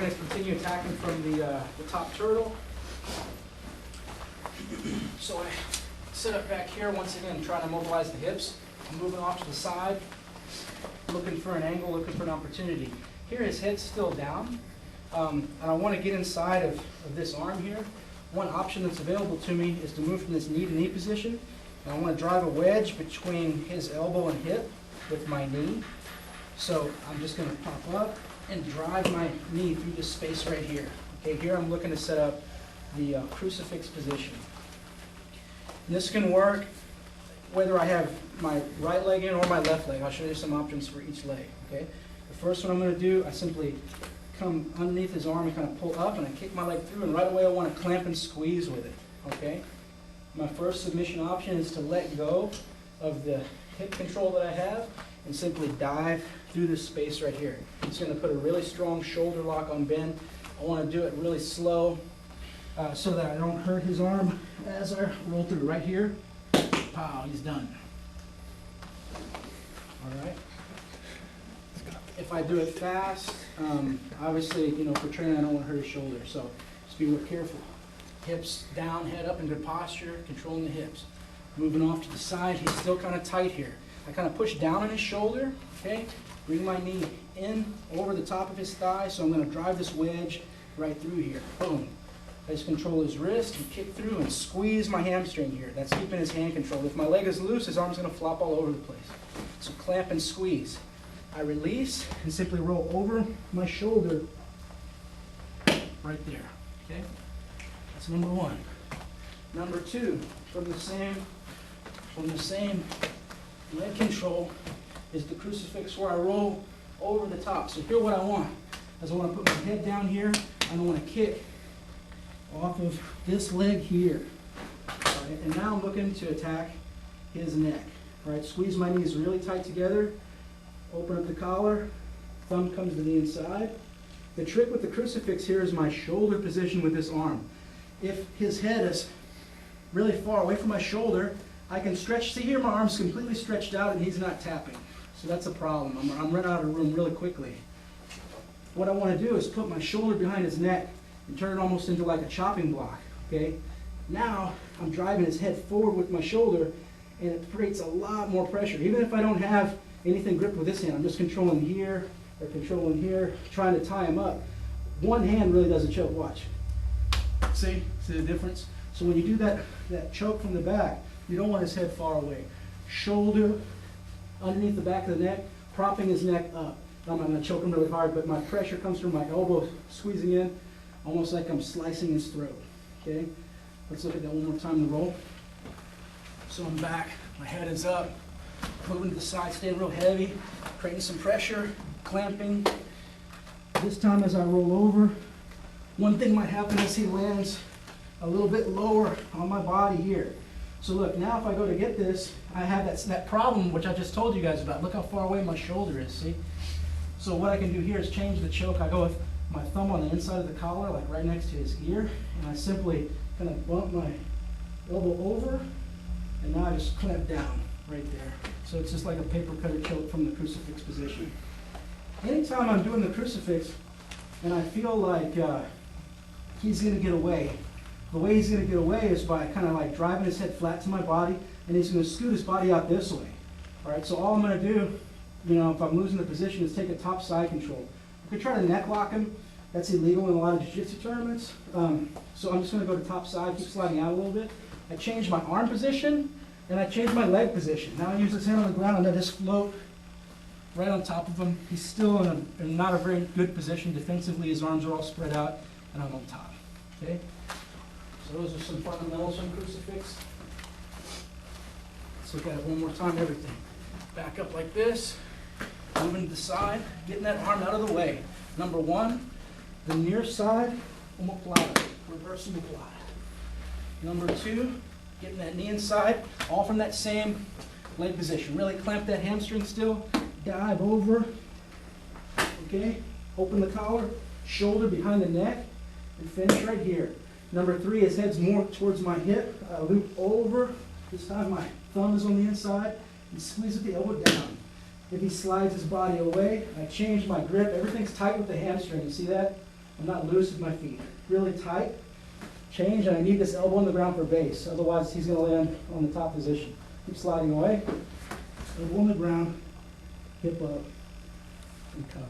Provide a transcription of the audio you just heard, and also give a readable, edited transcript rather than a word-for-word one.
going to continue attacking from the top turtle. So I sit up back here once again, trying to mobilize the hips. I'm moving off to the side, looking for an angle, looking for an opportunity. Here his head's still down, and I want to get inside of this arm here. One option that's available to me is to move from this knee to knee position, and I want to drive a wedge between his elbow and hip with my knee. So I'm just going to pop up and drive my knee through this space right here. Okay, here I'm looking to set up the crucifix position. And this can work whether I have my right leg in or my left leg. I'll show you some options for each leg. Okay, the first one I'm going to do, I simply come underneath his arm and kind of pull up, and I kick my leg through, and right away I want to clamp and squeeze with it. Okay, my first submission option is to let go of the hip control that I have and simply dive through this space right here. It's going to put a really strong shoulder lock on Ben. I want to do it really slow so that I don't hurt his arm as I roll through right here. Pow, he's done. All right. If I do it fast, obviously, for training, I don't want to hurt his shoulder, so just be real careful. Hips down, head up in good posture, controlling the hips. Moving off to the side, he's still kind of tight here. I kind of push down on his shoulder, okay? Bring my knee in over the top of his thigh, so I'm going to drive this wedge right through here. Boom. I just control his wrist and kick through and squeeze my hamstring here. That's keeping his hand controlled. If my leg is loose, his arm's going to flop all over the place. So clamp and squeeze. I release and simply roll over my shoulder right there, okay? That's number one. Number two, from the same leg control is the crucifix where I roll over the top. So here what I want is I want to put my head down here, and I want to kick off of this leg here. All right, and now I'm looking to attack his neck. All right, squeeze my knees really tight together, open up the collar, thumb comes to the inside. The trick with the crucifix here is my shoulder position with this arm. If his head is really far away from my shoulder, I can stretch. See here, my arm's completely stretched out and he's not tapping. So that's a problem. I'm running out of room really quickly. What I want to do is put my shoulder behind his neck and turn it almost into like a chopping block. Okay? Now I'm driving his head forward with my shoulder, and it creates a lot more pressure. Even if I don't have anything gripped with this hand, I'm just controlling here or controlling here, trying to tie him up. One hand really does a choke. Watch. See the difference? So when you do that choke from the back, you don't want his head far away. Shoulder underneath the back of the neck, propping his neck up. I'm not going to choke him really hard, but my pressure comes from my elbow squeezing in, almost like I'm slicing his throat. Okay? Let's look at that one more time in the roll. So I'm back, my head is up, moving to the side, staying real heavy, creating some pressure, clamping. This time as I roll over, one thing might happen is he lands a little bit lower on my body here. So look, now if I go to get this, I have that problem which I just told you guys about. Look how far away my shoulder is, see? So what I can do here is change the choke. I go with my thumb on the inside of the collar, like right next to his ear, and I simply kind of bump my elbow over, and now I just clamp down right there. So it's just like a paper cutter choke from the crucifix position. Anytime I'm doing the crucifix and I feel like he's going to get away, the way he's going to get away is by kind of like driving his head flat to my body, and he's going to scoot his body out this way. All right, so all I'm going to do, if I'm losing the position, is take a top side control. I could try to neck lock him. That's illegal in a lot of jiu-jitsu tournaments. So I'm just going to go to top side, keep sliding out a little bit. I change my arm position, and I change my leg position. Now I use his hand on the ground, and I just float right on top of him. He's still in not a very good position defensively. His arms are all spread out, and I'm on top. Okay? So those are some fundamentals on crucifix. Let's look at it one more time, everything. Back up like this, moving to the side, getting that arm out of the way. Number one, the near side omoplata, reversible plata. Number two, getting that knee inside, all from that same leg position. Really clamp that hamstring still, dive over, okay? Open the collar, shoulder behind the neck, and finish right here. Number three, his head's more towards my hip. I loop over. This time my thumb is on the inside and squeeze with the elbow down. If he slides his body away, I change my grip. Everything's tight with the hamstring. You see that? I'm not loose with my feet. Really tight. Change, and I need this elbow on the ground for base. Otherwise, he's going to land on the top position. Keep sliding away. Elbow on the ground, hip up, and cover.